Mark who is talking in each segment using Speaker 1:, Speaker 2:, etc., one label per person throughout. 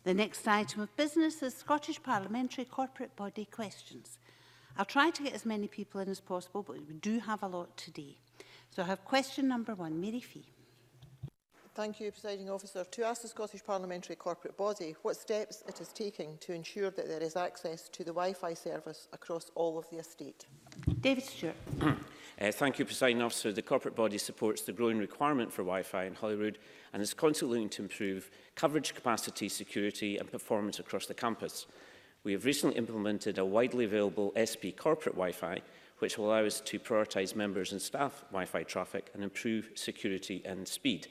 Speaker 1: The next item of business is Scottish Parliamentary Corporate Body questions. I'll try to get as many people in as possible, but we do have a lot today. So I have question number 1, Mary Fee.
Speaker 2: Thank you, Presiding Officer. To ask the Scottish Parliamentary Corporate Body what steps it is taking to ensure that there is access to the Wi-Fi service across all of the estate.
Speaker 1: David Stewart.
Speaker 3: Thank you, Presiding Officer. The corporate body supports the growing requirement for Wi-Fi in Holyrood and is constantly looking to improve coverage, capacity, security and performance across the campus. We have recently implemented a widely available SP corporate Wi-Fi, which will allow us to prioritise members and staff Wi-Fi traffic and improve security and speed.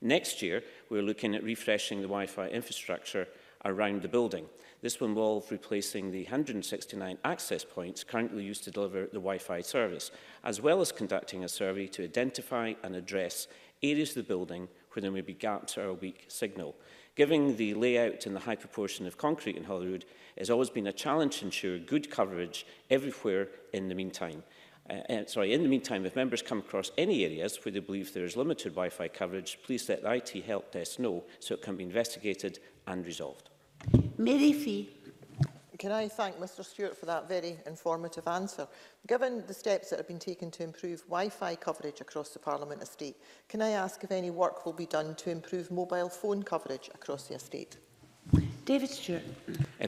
Speaker 3: Next year, we're looking at refreshing the Wi-Fi infrastructure around the building. This will involve replacing the 169 access points currently used to deliver the Wi-Fi service, as well as conducting a survey to identify and address areas of the building where there may be gaps or a weak signal. Given the layout and the high proportion of concrete in Holyrood, it has always been a challenge to ensure good coverage everywhere in the meantime. In the meantime, if members come across any areas where they believe there is limited Wi-Fi coverage, please let the IT help desk know so it can be investigated and resolved.
Speaker 1: Mary Fee.
Speaker 2: Can I thank Mr Stewart for that very informative answer? Given the steps that have been taken to improve Wi-Fi coverage across the Parliament estate, can I ask if any work will be done to improve mobile phone coverage across the estate?
Speaker 1: David Stewart.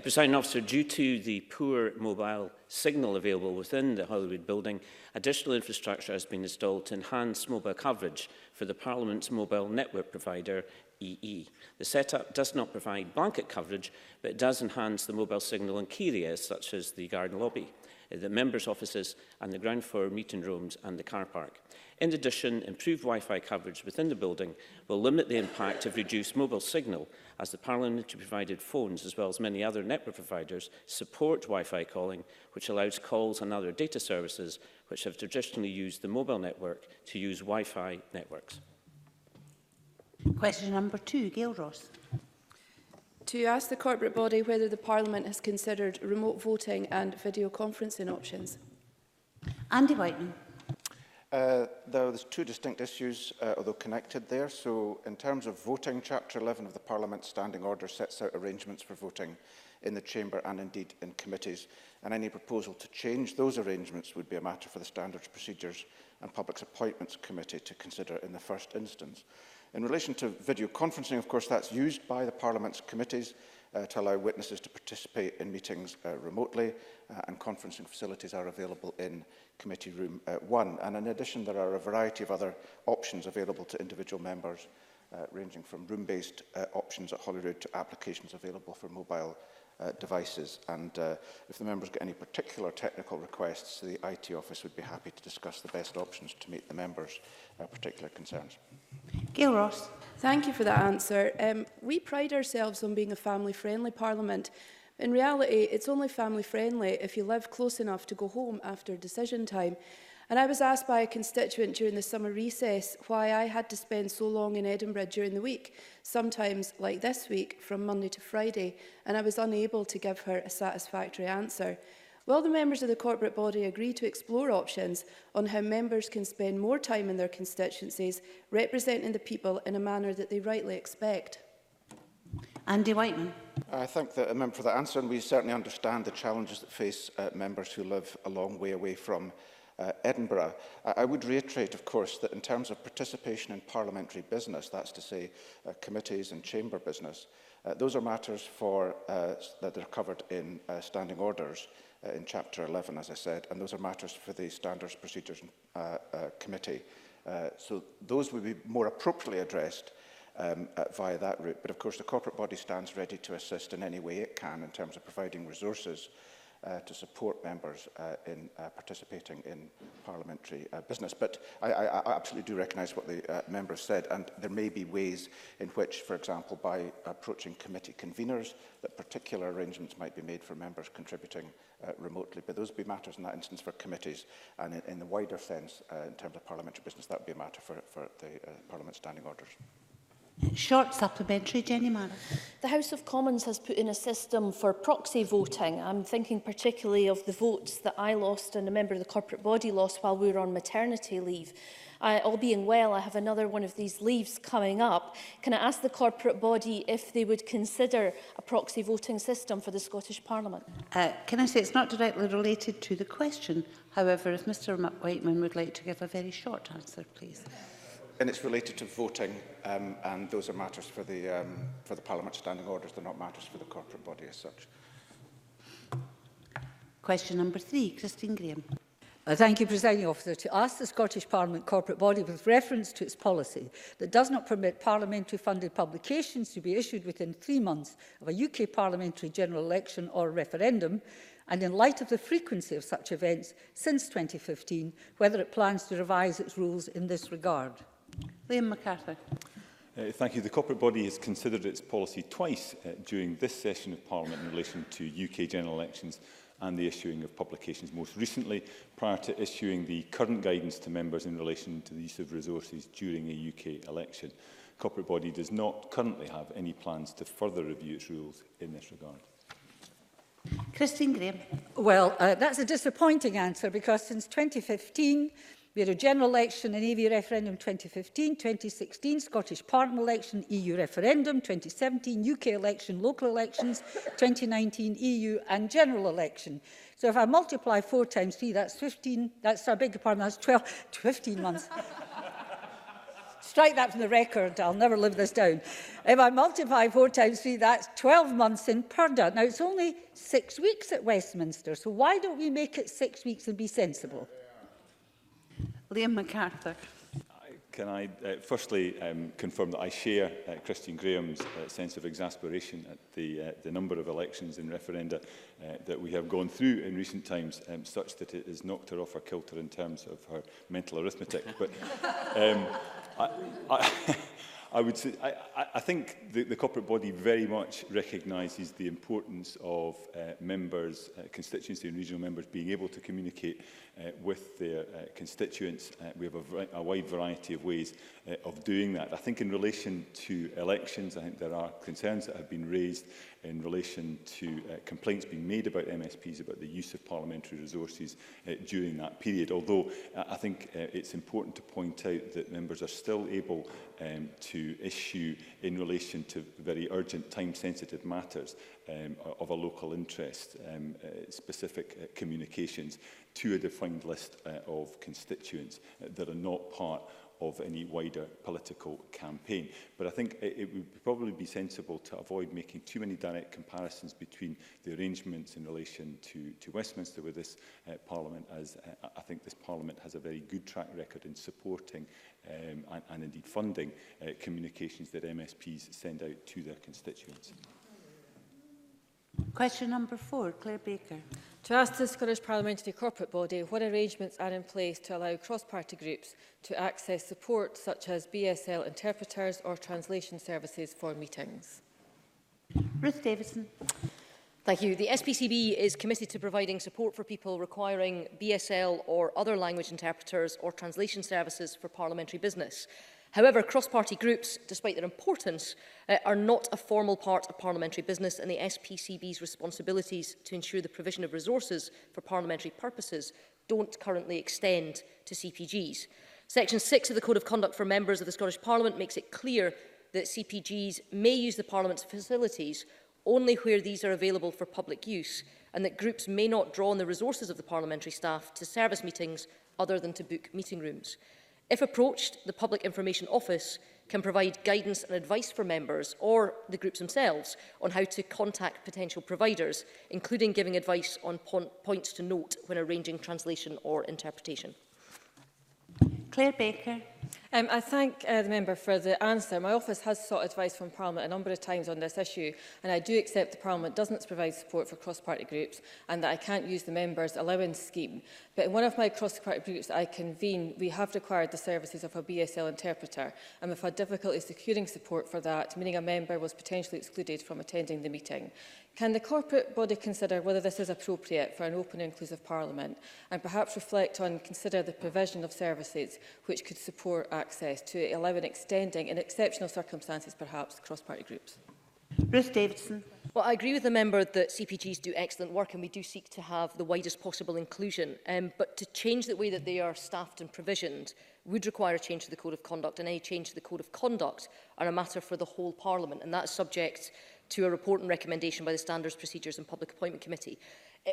Speaker 3: Presiding Officer, due to the poor mobile signal available within the Holyrood building, additional infrastructure has been installed to enhance mobile coverage for the Parliament's mobile network provider, EE. The setup does not provide blanket coverage, but it does enhance the mobile signal in key areas such as the garden lobby, the members' offices and the ground floor meeting rooms and the car park. In addition, improved Wi-Fi coverage within the building will limit the impact of reduced mobile signal as the parliamentary provided phones, as well as many other network providers, support Wi-Fi calling, which allows calls and other data services which have traditionally used the mobile network to use Wi-Fi networks.
Speaker 1: Question number 2, Gail Ross.
Speaker 4: To ask the corporate body whether the Parliament has considered remote voting and video conferencing options.
Speaker 1: Andy Whiteman.
Speaker 5: There's 2 distinct issues, although connected there. So in terms of voting, Chapter 11 of the Parliament Standing Order sets out arrangements for voting in the Chamber and indeed in committees, and any proposal to change those arrangements would be a matter for the Standards, Procedures and Public Appointments Committee to consider in the first instance. In relation to video conferencing, of course, that's used by the Parliament's committees to allow witnesses to participate in meetings remotely, and conferencing facilities are available in Committee Room 1. And in addition, there are a variety of other options available to individual members, ranging from room-based options at Holyrood to applications available for mobile devices. And if the members get any particular technical requests, the IT office would be happy to discuss the best options to meet the members' particular concerns.
Speaker 1: Gail Ross.
Speaker 4: Thank you for that answer. We pride ourselves on being a family-friendly Parliament. In reality, it's only family-friendly if you live close enough to go home after decision time. And I was asked by a constituent during the summer recess why I had to spend so long in Edinburgh during the week, sometimes like this week, from Monday to Friday, and I was unable to give her a satisfactory answer. Will the members of the corporate body agree to explore options on how members can spend more time in their constituencies, representing the people in a manner that they rightly expect?
Speaker 1: Andy Whiteman.
Speaker 5: I thank the member for that answer, and we certainly understand the challenges that face members who live a long way away from Edinburgh. I would reiterate, of course, that in terms of participation in parliamentary business, that's to say committees and chamber business, those are matters that are covered in standing orders in Chapter 11, as I said, and those are matters for the Standards, Procedures Committee. So those would be more appropriately addressed via that route. But of course, the corporate body stands ready to assist in any way it can in terms of providing resources to support members in participating in parliamentary business. But I absolutely do recognise what the members said, and there may be ways in which, for example, by approaching committee conveners, that particular arrangements might be made for members contributing remotely. But those would be matters in that instance for committees, and in the wider sense, in terms of parliamentary business, that would be a matter for the Parliament standing orders.
Speaker 1: Short supplementary, Jenny Mara.
Speaker 6: The House of Commons has put in a system for proxy voting. I'm thinking particularly of the votes that I lost and a member of the corporate body lost while we were on maternity leave. All being well, I have another one of these leaves coming up. Can I ask the corporate body if they would consider a proxy voting system for the Scottish Parliament?
Speaker 1: Can I say it's not directly related to the question? However, if Mr Whiteman would like to give a very short answer, please.
Speaker 5: And it's related to voting, and those are matters for the Parliament standing orders. They're not matters for the corporate body as such.
Speaker 1: Question number 3, Christine Graham.
Speaker 7: Thank you, Presiding Officer. To ask the Scottish Parliament corporate body with reference to its policy that does not permit parliamentary funded publications to be issued within 3 months of a UK parliamentary general election or referendum, and in light of the frequency of such events since 2015, whether it plans to revise its rules in this regard.
Speaker 1: Liam MacArthur.
Speaker 8: Thank you. The corporate body has considered its policy twice during this session of Parliament in relation to UK general elections and the issuing of publications. Most recently, prior to issuing the current guidance to members in relation to the use of resources during a UK election. The corporate body does not currently have any plans to further review its rules in this regard.
Speaker 1: Christine Graham.
Speaker 7: Well, that's a disappointing answer because since 2015, we had a general election, an AV referendum 2015, 2016, Scottish Parliament election, EU referendum, 2017, UK election, local elections, 2019, EU and general election. So if I multiply 4 times 3, that's 15, I beg your pardon, that's 15 months. Strike that from the record, I'll never live this down. If I multiply 4 times 3, that's 12 months in Purda. Now, it's only 6 weeks at Westminster, so why don't we make it 6 weeks and be sensible?
Speaker 1: Liam MacArthur.
Speaker 8: Can I firstly confirm that I share Christine Graham's sense of exasperation at the number of elections and referenda that we have gone through in recent times, such that it has knocked her off her kilter in terms of her mental arithmetic. But I would say, I think the corporate body very much recognises the importance of members, constituency and regional members being able to communicate with their constituents. We have a wide variety of ways of doing that. I think in relation to elections, I think there are concerns that have been raised in relation to complaints being made about MSPs about the use of parliamentary resources during that period. Although I think it's important to point out that members are still able to issue in relation to very urgent, time-sensitive matters of a local interest, specific communications to a defined list of constituents that are not part of any wider political campaign. But I think it would probably be sensible to avoid making too many direct comparisons between the arrangements in relation to Westminster with this Parliament, as I think this Parliament has a very good track record in supporting and indeed funding communications that MSPs send out to their constituents.
Speaker 1: Question number 4, Claire Baker.
Speaker 9: To ask the Scottish Parliamentary Corporate Body what arrangements are in place to allow cross-party groups to access support such as BSL interpreters or translation services for meetings.
Speaker 1: Ruth Davidson.
Speaker 10: Thank you. The SPCB is committed to providing support for people requiring BSL or other language interpreters or translation services for parliamentary business. However, cross-party groups, despite their importance, are not a formal part of parliamentary business, and the SPCB's responsibilities to ensure the provision of resources for parliamentary purposes don't currently extend to CPGs. Section 6 of the Code of Conduct for Members of the Scottish Parliament makes it clear that CPGs may use the Parliament's facilities only where these are available for public use, and that groups may not draw on the resources of the parliamentary staff to service meetings other than to book meeting rooms. If approached, the Public Information Office can provide guidance and advice for members or the groups themselves on how to contact potential providers, including giving advice on points to note when arranging translation or interpretation.
Speaker 1: Claire Baker.
Speaker 9: I thank the member for the answer. My office has sought advice from Parliament a number of times on this issue, and I do accept the Parliament doesn't provide support for cross-party groups and that I can't use the members' allowance scheme. But in one of my cross-party groups that I convene, we have required the services of a BSL interpreter, and we've had difficulty securing support for that, meaning a member was potentially excluded from attending the meeting. Can the corporate body consider whether this is appropriate for an open and inclusive Parliament, and perhaps reflect on consider the provision of services which could support access access, to allowing extending, in exceptional circumstances perhaps, cross-party groups.
Speaker 1: Ruth Davidson.
Speaker 10: Well, I agree with the member that CPGs do excellent work and we do seek to have the widest possible inclusion. But to change the way that they are staffed and provisioned would require a change to the Code of Conduct, and any change to the Code of Conduct are a matter for the whole Parliament, and that is subject to a report and recommendation by the Standards, Procedures and Public Appointment Committee.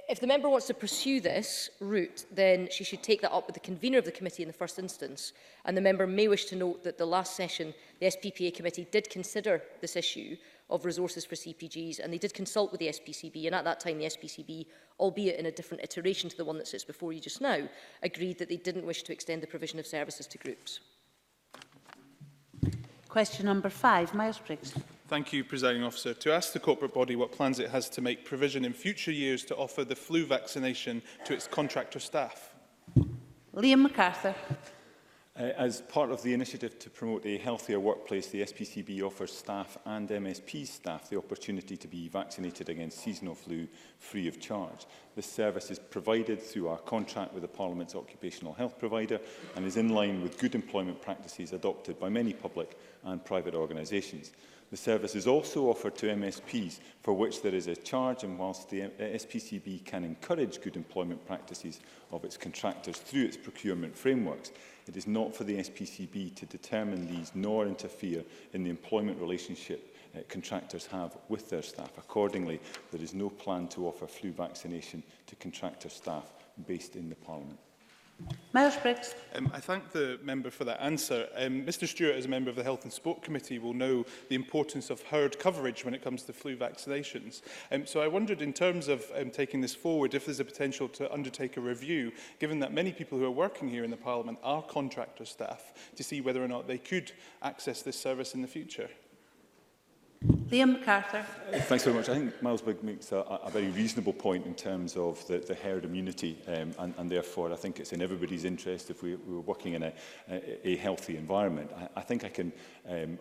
Speaker 10: If the member wants to pursue this route, then she should take that up with the convener of the committee in the first instance. And the member may wish to note that the last session, the SPPA committee did consider this issue of resources for CPGs, and they did consult with the SPCB, and at that time the SPCB, albeit in a different iteration to the one that sits before you just now, agreed that they didn't wish to extend the provision of services to groups.
Speaker 1: Question number 5, Miles Briggs.
Speaker 11: Thank you, Presiding Officer. To ask the corporate body what plans it has to make provision in future years to offer the flu vaccination to its contractor staff.
Speaker 1: Liam MacArthur.
Speaker 8: As part of the initiative to promote a healthier workplace, the SPCB offers staff and MSP staff the opportunity to be vaccinated against seasonal flu free of charge. This service is provided through our contract with the Parliament's occupational health provider and is in line with good employment practices adopted by many public and private organisations. The service is also offered to MSPs, for which there is a charge, and whilst the SPCB can encourage good employment practices of its contractors through its procurement frameworks, it is not for the SPCB to determine these nor interfere in the employment relationship contractors have with their staff. Accordingly, there is no plan to offer flu vaccination to contractor staff based in the Parliament.
Speaker 1: Miles Briggs.
Speaker 11: I thank the member for that answer. Mr Stewart, as a member of the Health and Sport Committee, will know the importance of herd coverage when it comes to flu vaccinations. So I wondered, in terms of taking this forward, if there's a potential to undertake a review, given that many people who are working here in the Parliament are contractor staff, to see whether or not they could access this service in the future.
Speaker 1: Liam MacArthur.
Speaker 8: Thanks very much. I think Miles Briggs makes a very reasonable point in terms of the herd immunity, and therefore I think it's in everybody's interest if we're working in a healthy environment. I think I can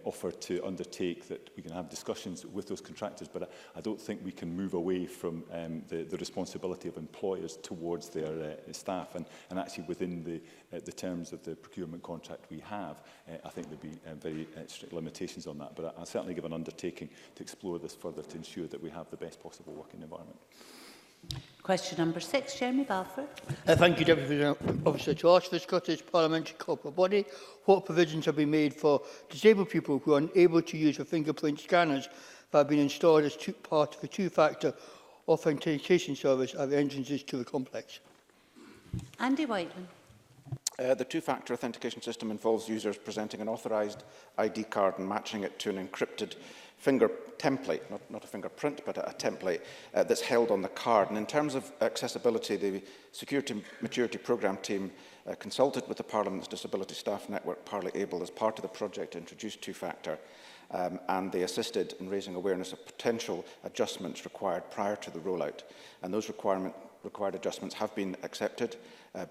Speaker 8: offer to undertake that we can have discussions with those contractors, but I don't think we can move away from the responsibility of employers towards their staff, and actually within the terms of the procurement contract we have, I think there'd be very strict limitations on that, but I'll certainly give an undertaking to explore this further to ensure that we have the best possible working environment.
Speaker 1: Question number 6, Jeremy Balfour.
Speaker 12: Thank you, Deputy Officer. To ask the Scottish Parliamentary Corporate Body what provisions have been made for disabled people who are unable to use the fingerprint scanners that have been installed as part of a two-factor authentication service at the entrances to the complex.
Speaker 1: Andy Whiteman.
Speaker 5: The two-factor authentication system involves users presenting an authorised ID card and matching it to an encrypted finger template, not a fingerprint, but a template that's held on the card. And in terms of accessibility, the Security Maturity Programme team consulted with the Parliament's Disability Staff Network, Parley Able, as part of the project to introduce two-factor, and they assisted in raising awareness of potential adjustments required prior to the rollout. And those required adjustments have been accepted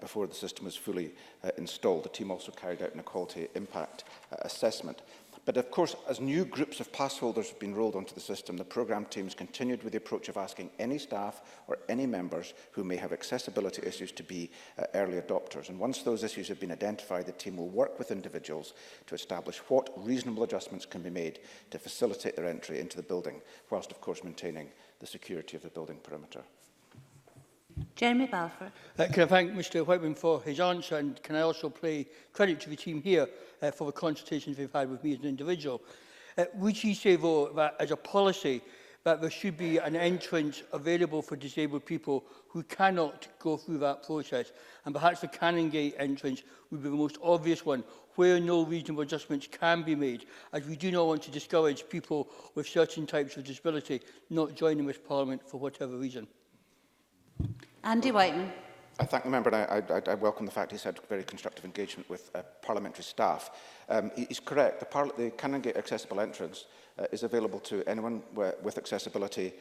Speaker 5: before the system was fully installed. The team also carried out an equality impact assessment. But of course, as new groups of pass holders have been rolled onto the system, the programme teams continued with the approach of asking any staff or any members who may have accessibility issues to be early adopters. And once those issues have been identified, the team will work with individuals to establish what reasonable adjustments can be made to facilitate their entry into the building, whilst of course maintaining the security of the building perimeter.
Speaker 1: Jeremy Balfour.
Speaker 12: Can I thank Mr Whitman for his answer, and can I also pay credit to the team here for the consultations they've had with me as an individual. Would you say, though, that as a policy that there should be an entrance available for disabled people who cannot go through that process, and perhaps the Canongate entrance would be the most obvious one, where no reasonable adjustments can be made, as we do not want to discourage people with certain types of disability not joining this Parliament for whatever reason?
Speaker 1: Andy Whiteman.
Speaker 5: I thank the member, and I welcome the fact he's had very constructive engagement with parliamentary staff. He's correct. The Canongate accessible entrance is available to anyone with accessibility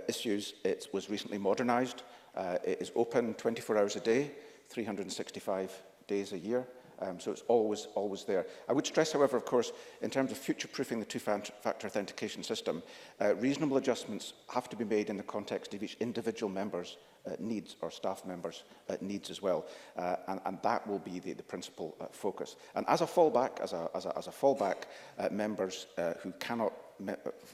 Speaker 5: issues. It was recently modernised. It is open 24 hours a day, 365 days a year, So it's always there. I would stress, however, of course, in terms of future-proofing the two-factor authentication system, reasonable adjustments have to be made in the context of each individual member's needs, or staff members' needs as well, and that will be the principal focus. And as a fallback, members who cannot,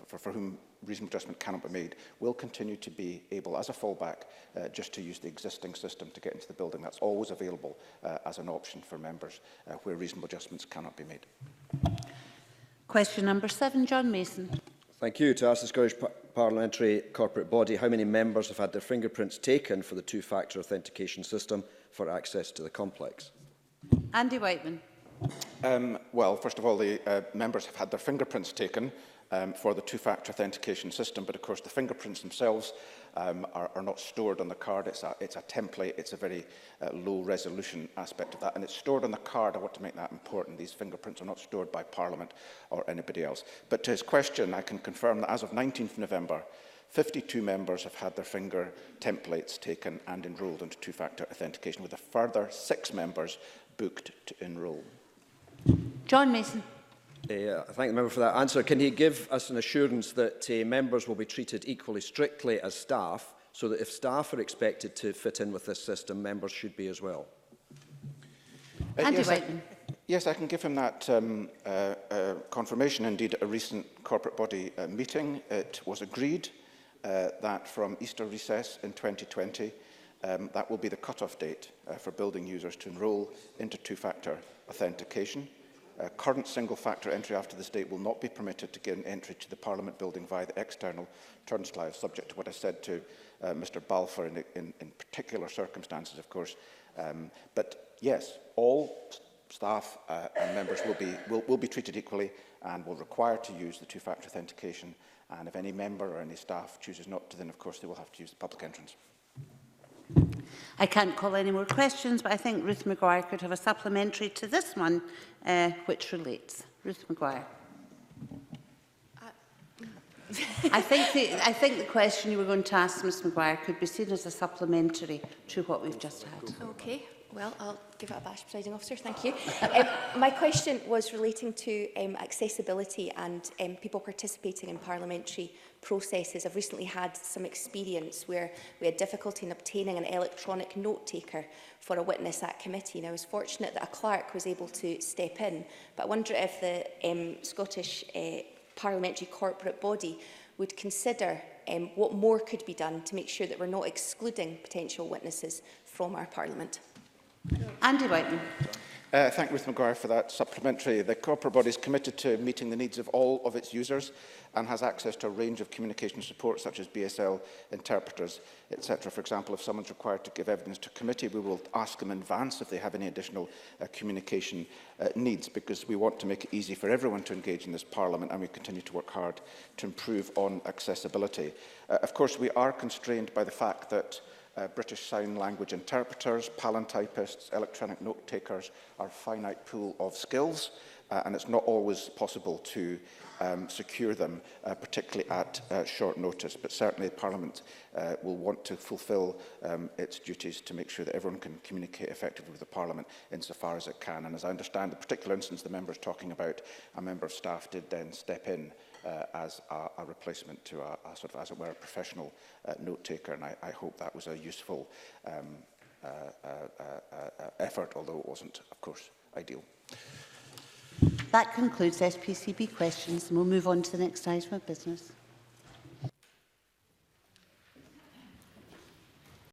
Speaker 5: for whom reasonable adjustment cannot be made, will continue to be able, as a fallback, just to use the existing system to get into the building. That's always available as an option for members where reasonable adjustments cannot be made.
Speaker 1: Question number 7, John Mason.
Speaker 13: Thank you. To ask the Scottish Parliamentary Corporate Body how many members have had their fingerprints taken for the two-factor authentication system for access to the complex.
Speaker 1: Andy Whiteman.
Speaker 5: Well, first of all, the members have had their fingerprints taken for the two-factor authentication system, but of course the fingerprints themselves are not stored on the card. It's a template. It's a very low-resolution aspect of that, and it's stored on the card. I want to make that important. These fingerprints are not stored by Parliament or anybody else. But to his question, I can confirm that as of 19th November, 52 members have had their finger templates taken and enrolled into two-factor authentication, with a further 6 members booked to enrol.
Speaker 1: John Mason.
Speaker 13: I thank the member for that answer. Can he give us an assurance that members will be treated equally strictly as staff, so that if staff are expected to fit in with this system, members should be as well?
Speaker 1: Andy Whiteman.
Speaker 5: Yes, I can give him that confirmation. Indeed, at a recent corporate body meeting, it was agreed that from Easter recess in 2020, that will be the cut-off date for building users to enrol into two-factor authentication. Current single-factor entry after this date will not be permitted to gain entry to the Parliament building via the external turnstile, subject to what I said to Mr Balfour in particular circumstances, of course. But yes, all staff and members will be treated equally and will require to use the two-factor authentication. And if any member or any staff chooses not to, then of course they will have to use the public entrance.
Speaker 1: I can't call any more questions, but I think Ruth Maguire could have a supplementary to this one, which relates. Ruth Maguire. I think the question you were going to ask, Ms Maguire, could be seen as a supplementary to what we've just had.
Speaker 14: Okay. Well, I'll give it a bash, Presiding Officer. Thank you. My question was relating to accessibility and people participating in parliamentary processes. I've recently had some experience where we had difficulty in obtaining an electronic note taker for a witness at committee. And I was fortunate that a clerk was able to step in. But I wonder if the Scottish Parliamentary Corporate Body would consider what more could be done to make sure that we're not excluding potential witnesses from our Parliament.
Speaker 1: Andy Whiteman.
Speaker 5: Thank Ruth Maguire for that supplementary. The corporate body is committed to meeting the needs of all of its users and has access to a range of communication support such as BSL interpreters, etc. For example, if someone's required to give evidence to committee, we will ask them in advance if they have any additional communication needs, because we want to make it easy for everyone to engage in this Parliament, and we continue to work hard to improve on accessibility. Of course, we are constrained by the fact that British Sign Language interpreters, palantypists, electronic note takers are a finite pool of skills, and it's not always possible to secure them, particularly at short notice. But certainly Parliament will want to fulfil its duties to make sure that everyone can communicate effectively with the Parliament insofar as it can. And as I understand the particular instance the member is talking about, a member of staff did then step in as a replacement to a sort of, as it were, a professional note taker, and I hope that was a useful effort, although it wasn't, of course, ideal.
Speaker 1: That concludes SPCB questions, and we'll move on to the next item of business.